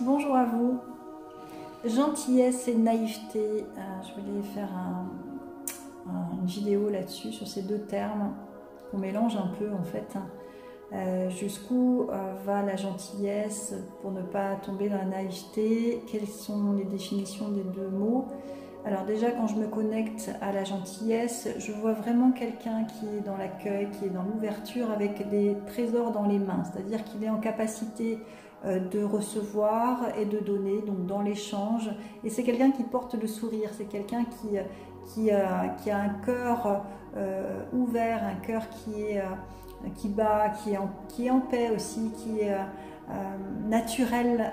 bonjour à vous. Gentillesse et naïveté, je voulais faire une vidéo là-dessus, sur ces deux termes qu'on mélange un peu en fait. Jusqu'où va la gentillesse pour ne pas tomber dans la naïveté? Quelles sont les définitions des deux mots? Alors déjà, quand je me connecte à la gentillesse, je vois vraiment quelqu'un qui est dans l'accueil, qui est dans l'ouverture avec des trésors dans les mains, c'est-à-dire qu'il est en capacité de recevoir et de donner, donc dans l'échange. Et c'est quelqu'un qui porte le sourire, c'est quelqu'un qui a un cœur ouvert, un cœur qui bat, qui est en paix aussi, qui est naturel.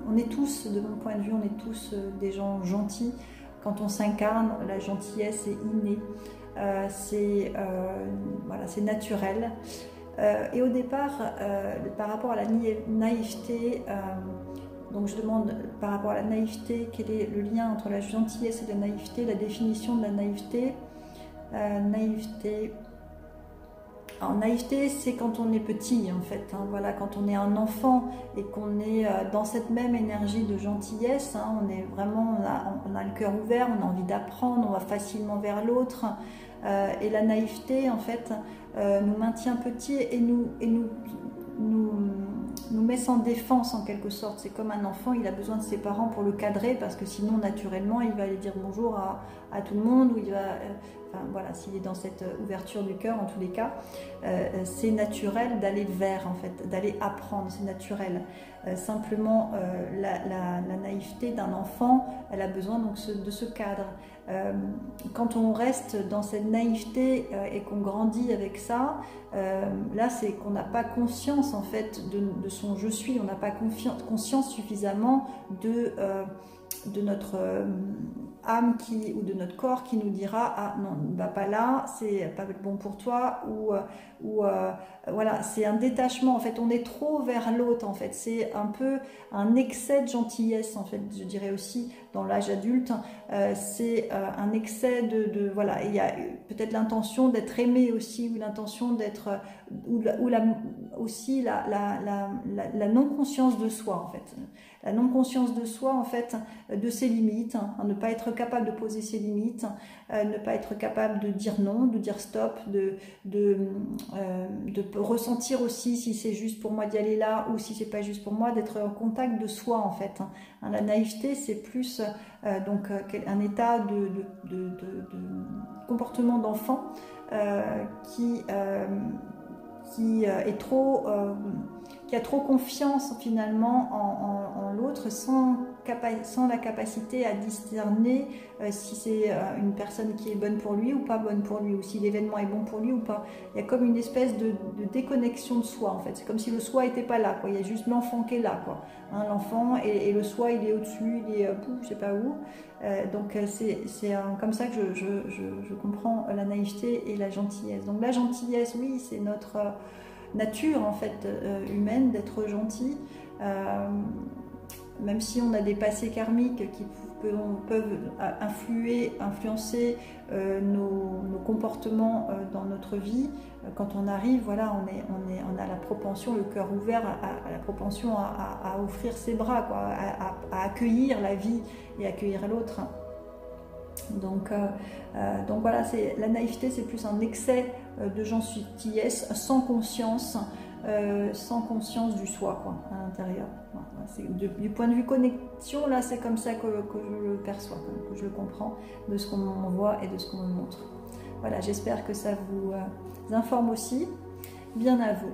On est tous, de mon point de vue, on est tous des gens gentils. Quand on s'incarne, la gentillesse est innée, voilà, c'est naturel. Et au départ, par rapport à la naïveté, donc je demande par rapport à la naïveté, quel est le lien entre la gentillesse et la naïveté, la définition de la naïveté. Naïveté. Alors, naïveté, c'est quand on est petit en fait, hein, voilà, quand on est un enfant et qu'on est dans cette même énergie de gentillesse, hein, on est vraiment, on a le cœur ouvert, on a envie d'apprendre, on va facilement vers l'autre, et la naïveté en fait nous maintient petit et nous met sans défense en quelque sorte. C'est comme un enfant, il a besoin de ses parents pour le cadrer parce que sinon naturellement il va aller dire bonjour à tout le monde, ou il va, enfin voilà, s'il est dans cette ouverture du cœur en tous les cas, c'est naturel d'aller vers en fait, d'aller apprendre, c'est naturel. Simplement la naïveté d'un enfant, elle a besoin donc de ce cadre. Quand on reste dans cette naïveté et qu'on grandit avec ça, là c'est qu'on n'a pas conscience en fait de son je suis, on n'a pas conscience suffisamment de notre âme ou de notre corps qui nous dira ah non, ne va pas là, c'est pas bon pour toi, ou voilà, c'est un détachement en fait, on est trop vers l'autre en fait, c'est un peu un excès de gentillesse en fait, je dirais aussi dans l'âge adulte, c'est un excès voilà, il y a peut-être l'intention d'être aimé aussi, ou l'intention d'être aussi la non-conscience de soi en fait, la non-conscience de soi en fait, de ses limites, hein, ne pas être capable de poser ses limites, ne pas être capable de dire non, de dire stop, de ressentir aussi si c'est juste pour moi d'y aller là ou si c'est pas juste pour moi, d'être en contact de soi en fait. Hein, la naïveté c'est plus donc un état de comportement d'enfant qui est trop qui a trop confiance finalement en l'autre, sans la capacité à discerner si c'est une personne qui est bonne pour lui ou pas bonne pour lui, ou si l'événement est bon pour lui ou pas. Il y a comme une espèce de déconnexion de soi en fait, c'est comme si le soi n'était pas là, quoi. Il y a juste l'enfant qui est là, quoi. Hein, l'enfant, et le soi il est au-dessus, il est je sais pas où. Donc c'est comme ça que je comprends la naïveté et la gentillesse. Donc la gentillesse, oui, c'est notre nature en fait humaine d'être gentil, même si on a des passés karmiques qui peuvent influencer nos comportements dans notre vie. Quand on arrive, voilà, on a la propension, le cœur ouvert, à la propension à offrir ses bras, quoi, à accueillir la vie et accueillir l'autre. Donc voilà, la naïveté, c'est plus un excès de gentillesse sans conscience du soi, quoi, à l'intérieur. Voilà, du point de vue connexion, là, c'est comme ça que je le perçois, que je le comprends, de ce qu'on m'envoie et de ce qu'on me montre. Voilà, j'espère que ça vous informe aussi. Bien à vous.